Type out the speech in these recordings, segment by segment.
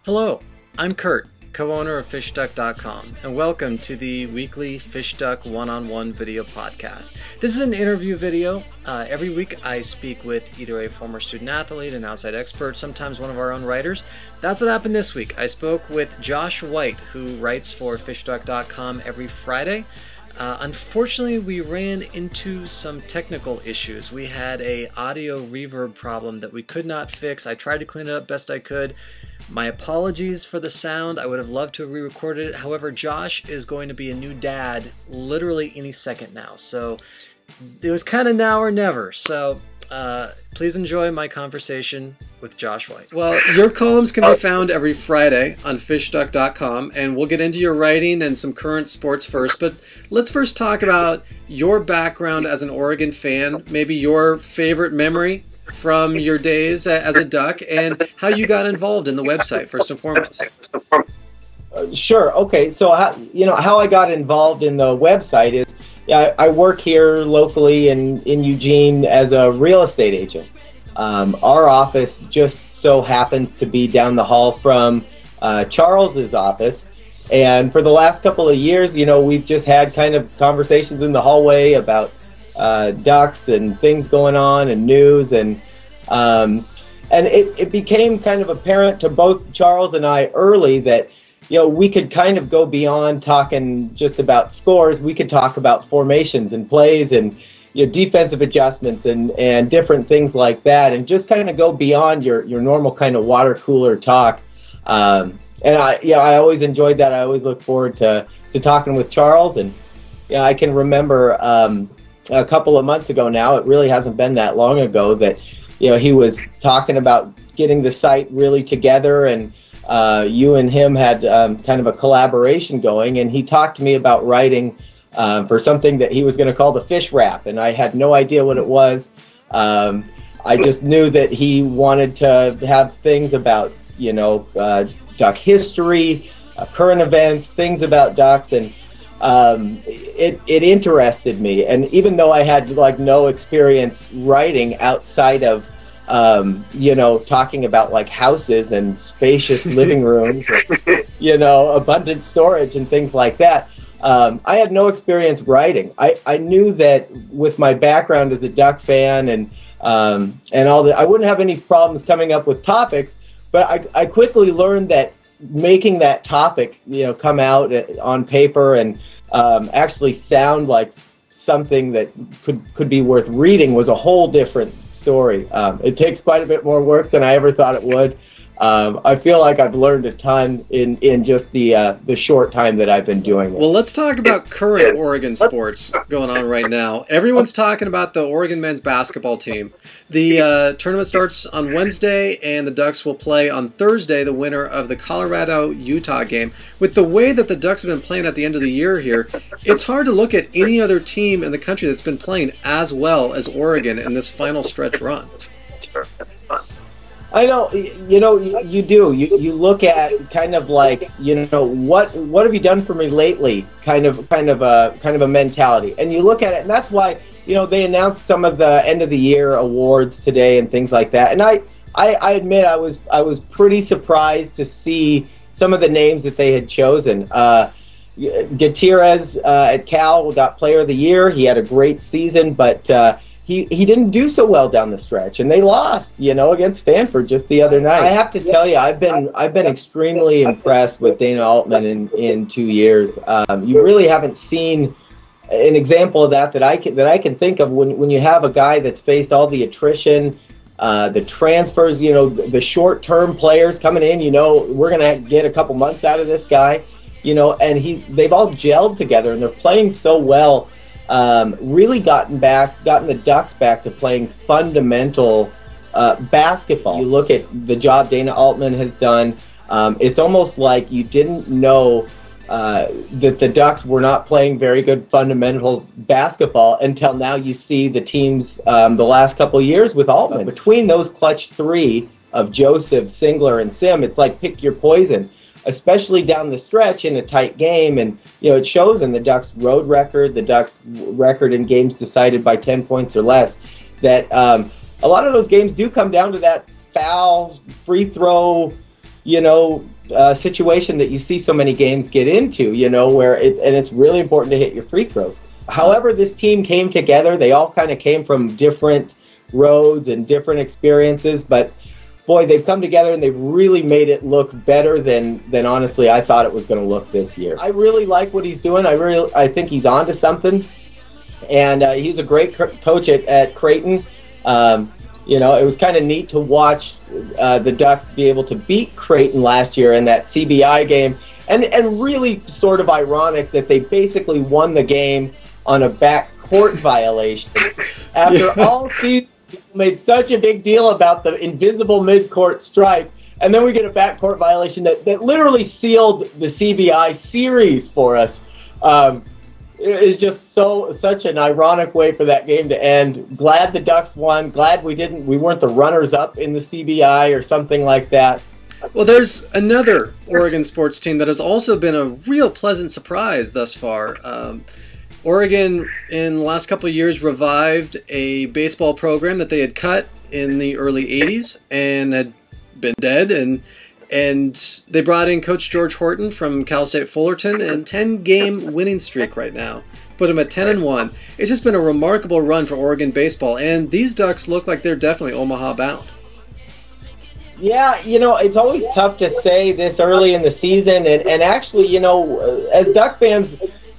Hello, I'm Kurt, co-owner of FishDuck.com, and welcome to the weekly FishDuck one-on-one video podcast. This is an interview video. Every week I speak with either a former student athlete, an outside expert, sometimes one of our own writers. That's what happened this week. I spoke with Josh White, who writes for FishDuck.com every Friday. Unfortunately, we ran into some technical issues. We had a audio reverb problem that we could not fix. I tried to clean it up best I could. My apologies for the sound. I would have loved to have re-recorded it. However, Josh is going to be a new dad literally any second now. So it was kind of now or never. So please enjoy my conversation with Josh White. Well, your columns can be found every Friday on FishDuck.com, and we'll get into your writing and some current sports first. But let's first talk about your background as an Oregon fan, maybe your favorite memory from your days as a Duck, and how you got involved in the website, first and foremost. Sure. Okay. So, how I got involved in the website is, I work here locally in Eugene as a real estate agent. Our office just so happens to be down the hall from Charles's office. And for the last couple of years, we've just had kind of conversations in the hallway about ducks and things going on and news. And it became kind of apparent to both Charles and I early that, we could kind of go beyond talking just about scores. We could talk about formations and plays and defensive adjustments and different things like that, and just kind of go beyond your normal kind of water cooler talk. And I always enjoyed that. I always look forward to talking with Charles. And I can remember a couple of months ago now, it really hasn't been that long ago, that he was talking about getting the site really together, and you and him had kind of a collaboration going, and he talked to me about writing for something that he was going to call the fish wrap, and I had no idea what it was. I just knew that he wanted to have things about, duck history, current events, things about ducks, and it interested me. And even though I had no experience writing outside of talking about houses and spacious living rooms, and, abundant storage and things like that, I had no experience writing. I knew that with my background as a Duck fan and all that, I wouldn't have any problems coming up with topics. But I quickly learned that making that topic, come out on paper and actually sound like something that could be worth reading was a whole different story. It takes quite a bit more work than I ever thought it would. I feel like I've learned a ton in just the short time that I've been doing it. Well, let's talk about current Oregon sports going on right now. Everyone's talking about the Oregon men's basketball team. The tournament starts on Wednesday, and the Ducks will play on Thursday, the winner of the Colorado-Utah game. With the way that the Ducks have been playing at the end of the year here, it's hard to look at any other team in the country that's been playing as well as Oregon in this final stretch run. I know, you do. You look at kind of what have you done for me lately? Kind of a mentality, and you look at it, and that's why they announced some of the end of the year awards today and things like that. And I admit I was pretty surprised to see some of the names that they had chosen. Keeerrrttt at Cal got Player of the Year. He had a great season, but He didn't do so well down the stretch, and they lost, against Stanford just the other night. I have to tell you, I've been extremely impressed with Dana Altman in 2 years. You really haven't seen an example of that I can think of when you have a guy that's faced all the attrition, the transfers, the short-term players coming in. We're gonna get a couple months out of this guy, and they've all gelled together, and they're playing so well. Really gotten the Ducks back to playing fundamental basketball. You look at the job Dana Altman has done, it's almost like you didn't know that the Ducks were not playing very good fundamental basketball until now. You see the teams the last couple of years with Altman. Between those clutch three of Joseph, Singler, and Sim, it's like pick your poison, especially down the stretch in a tight game. And, it shows in the Ducks' road record, the Ducks' record in games decided by 10 points or less, that a lot of those games do come down to that foul, free throw, situation that you see so many games get into, where it's really important to hit your free throws. However, this team came together. They all kind of came from different roads and different experiences, but boy, they've come together and they've really made it look better than honestly I thought it was going to look this year. I really like what he's doing. I think he's onto something, and he's a great coach at Creighton. It was kind of neat to watch the Ducks be able to beat Creighton last year in that CBI game, and really sort of ironic that they basically won the game on a backcourt violation. After all season, people made such a big deal about the invisible midcourt stripe, and then we get a backcourt violation that literally sealed the CBI series for us. It's just such an ironic way for that game to end. Glad the Ducks won. Glad we weren't the runners-up in the CBI or something like that. Well, there's another Oregon sports team that has also been a real pleasant surprise thus far. Oregon, in the last couple of years, revived a baseball program that they had cut in the early 80s and had been dead, and they brought in Coach George Horton from Cal State Fullerton, and 10-game winning streak right now. Put him at 10-1. It's just been a remarkable run for Oregon baseball, and these Ducks look like they're definitely Omaha bound. Yeah, it's always tough to say this early in the season, and actually, as Duck fans,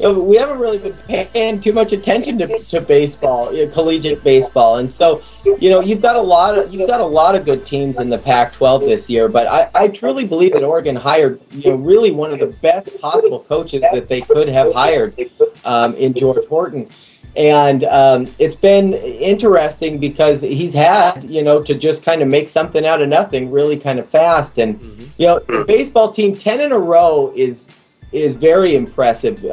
we haven't really been paying too much attention to baseball, collegiate baseball, and so you've got a lot of good teams in the Pac-12 this year. But I truly believe that Oregon hired really one of the best possible coaches that they could have hired in George Horton, and it's been interesting because he's had to just kind of make something out of nothing really kind of fast, and the baseball team 10 in a row is very impressive.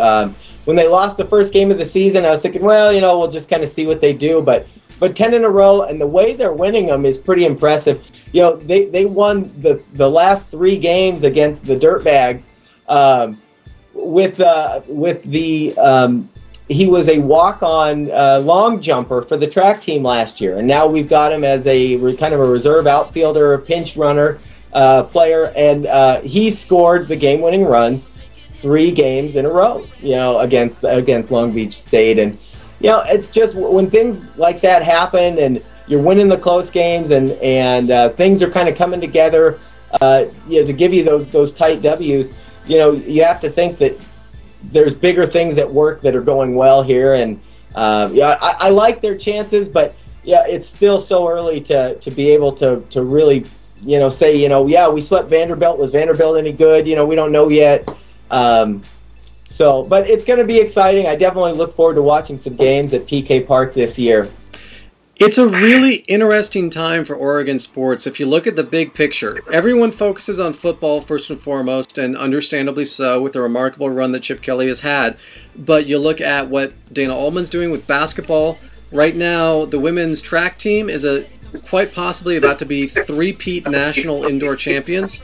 When they lost the first game of the season, I was thinking, well, we'll just kind of see what they do. But 10 in a row, and the way they're winning them is pretty impressive. They won the last 3 games against the Dirtbags he was a walk-on long jumper for the track team last year, and now we've got him as a kind of a reserve outfielder, pinch runner player, and he scored the game-winning runs 3 games in a row, against Long Beach State. And, it's just when things like that happen and you're winning the close games and things are kind of coming together, to give you those tight W's, you have to think that there's bigger things at work that are going well here. And, I like their chances, but, it's still so early to be able to really, say, we swept Vanderbilt. Was Vanderbilt any good? We don't know yet. But it's going to be exciting. I definitely look forward to watching some games at PK Park this year. It's a really interesting time for Oregon sports. If you look at the big picture, everyone focuses on football first and foremost, and understandably so, with the remarkable run that Chip Kelly has had. But you look at what Dana Altman's doing with basketball. Right now, the women's track team is quite possibly about to be 3-peat national indoor champions.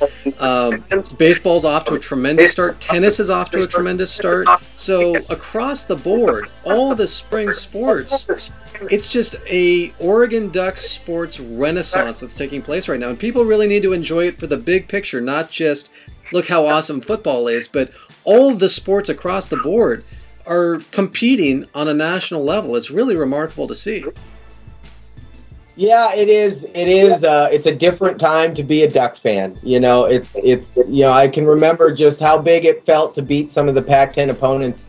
Baseball's off to a tremendous start. Tennis is off to a tremendous start. So across the board, all the spring sports, it's just a Oregon Ducks sports renaissance that's taking place right now. And people really need to enjoy it for the big picture, not just look how awesome football is, but all of the sports across the board are competing on a national level. It's really remarkable to see. Yeah, it is. It's a different time to be a Duck fan. I can remember just how big it felt to beat some of the Pac-10 opponents.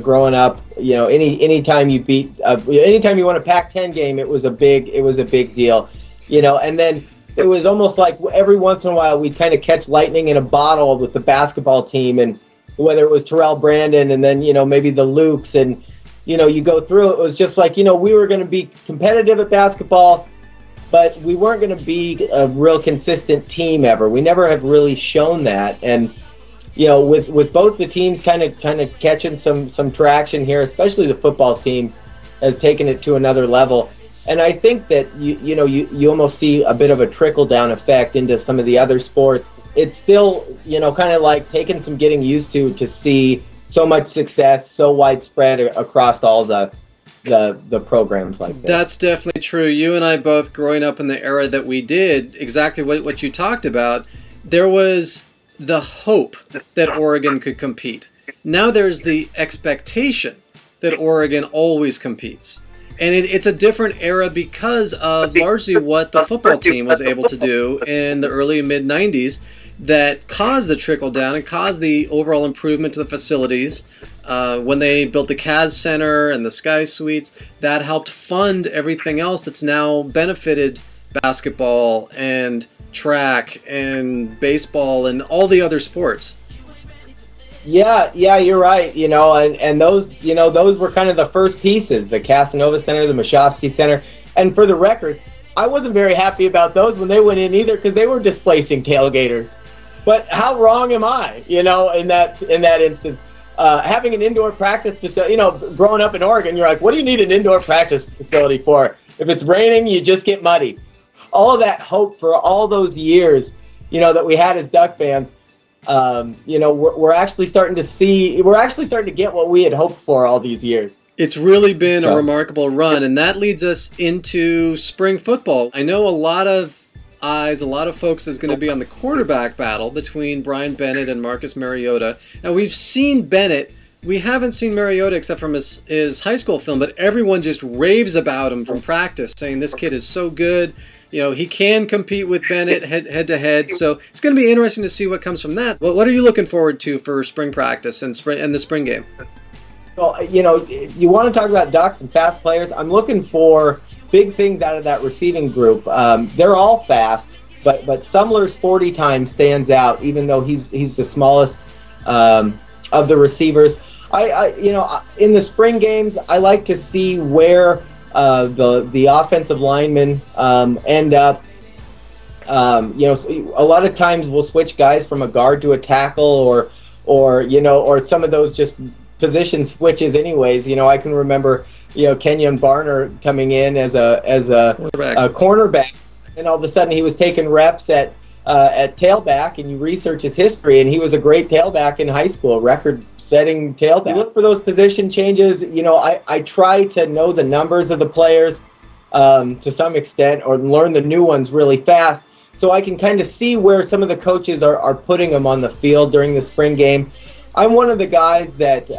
Growing up, anytime you won a Pac-10 game, it was a big deal. And then it was almost like every once in a while we'd kind of catch lightning in a bottle with the basketball team, and whether it was Terrell Brandon and then maybe the Lukes, and you go through, it was just like, we were going to be competitive at basketball, but we weren't going to be a real consistent team ever. We never have really shown that. And, with both the teams kind of catching some traction here, especially the football team has taken it to another level. And I think that, you almost see a bit of a trickle-down effect into some of the other sports. It's still, kind of like taking some getting used to see so much success, so widespread across all the programs like that. That's definitely true. You and I both, growing up in the era that we did, exactly what you talked about, there was the hope that Oregon could compete. Now there's the expectation that Oregon always competes. And it's a different era because of largely what the football team was able to do in the early and mid-90s that caused the trickle down and caused the overall improvement to the facilities. When they built the Kaz Center and the Sky Suites, that helped fund everything else that's now benefited basketball and track and baseball and all the other sports. Yeah, you're right. And those, those were kind of the first pieces, the Casanova Center, the Mashofsky Center. And for the record, I wasn't very happy about those when they went in either because they were displacing tailgaters. But how wrong am I, in that instance? Having an indoor practice facility, growing up in Oregon, you're like, what do you need an indoor practice facility for? If it's raining, you just get muddy. All of that hope for all those years, that we had as Duck fans, we're actually starting to get what we had hoped for all these years. It's really been a remarkable run, and that leads us into spring football. I know a lot of focus is going to be on the quarterback battle between Brian Bennett and Marcus Mariota. Now, we've seen Bennett. We haven't seen Mariota except from his high school film, but everyone just raves about him from practice, saying this kid is so good. He can compete with Bennett head to head. So it's going to be interesting to see what comes from that. What are you looking forward to for spring practice and the spring game? Well, you want to talk about Ducks and fast players. I'm looking for big things out of that receiving group. They're all fast, but Sumler's 40 time stands out, even though he's the smallest of the receivers. In the spring games, I like to see where the offensive linemen end up. A lot of times we'll switch guys from a guard to a tackle, or some of those just position switches. Anyways, I can remember Kenyon Barner coming in as a cornerback, and all of a sudden he was taking reps at tailback, and you research his history, and he was a great tailback in high school, record-setting tailback. You look for those position changes. I try to know the numbers of the players to some extent, or learn the new ones really fast, so I can kind of see where some of the coaches are putting them on the field during the spring game. I'm one of the guys that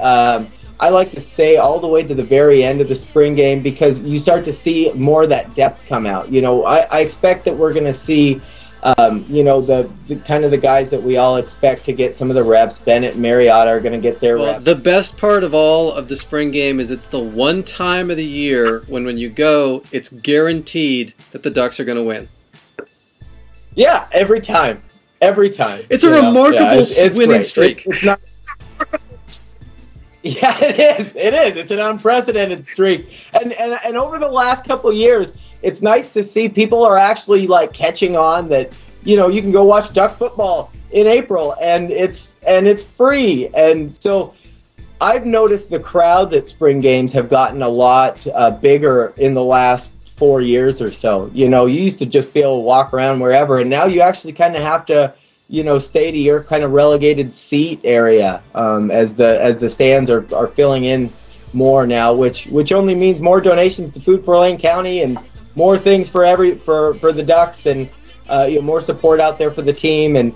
I like to stay all the way to the very end of the spring game because you start to see more of that depth come out. I expect that we're going to see the kind of the guys that we all expect to get some of the reps. Bennett and Mariota are going to get their reps. The best part of all of the spring game is it's the one time of the year when you go, it's guaranteed that the Ducks are going to win. Yeah, every time. It's a remarkable winning great. streak. It's not. Yeah, it is. It's an unprecedented streak. And over the last couple of years, it's nice to see people are actually catching on that, you can go watch Duck football in April and it's free. And so I've noticed the crowds at spring games have gotten a lot bigger in the last 4 years or so. You used to just be able to walk around wherever, and now you actually kind of have to stay to your kind of relegated seat area as the stands are filling in more now, which only means more donations to Food for Lane County and more things for the Ducks, and more support out there for the team, and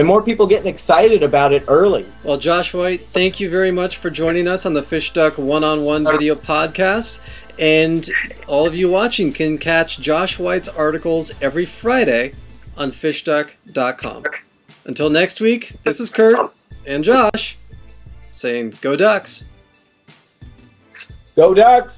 more people getting excited about it early. Well, Josh White, thank you very much for joining us on the FishDuck one-on-one video podcast. And all of you watching can catch Josh White's articles every Friday on FishDuck.com. Until next week, this is Kurt and Josh saying, Go Ducks! Go Ducks!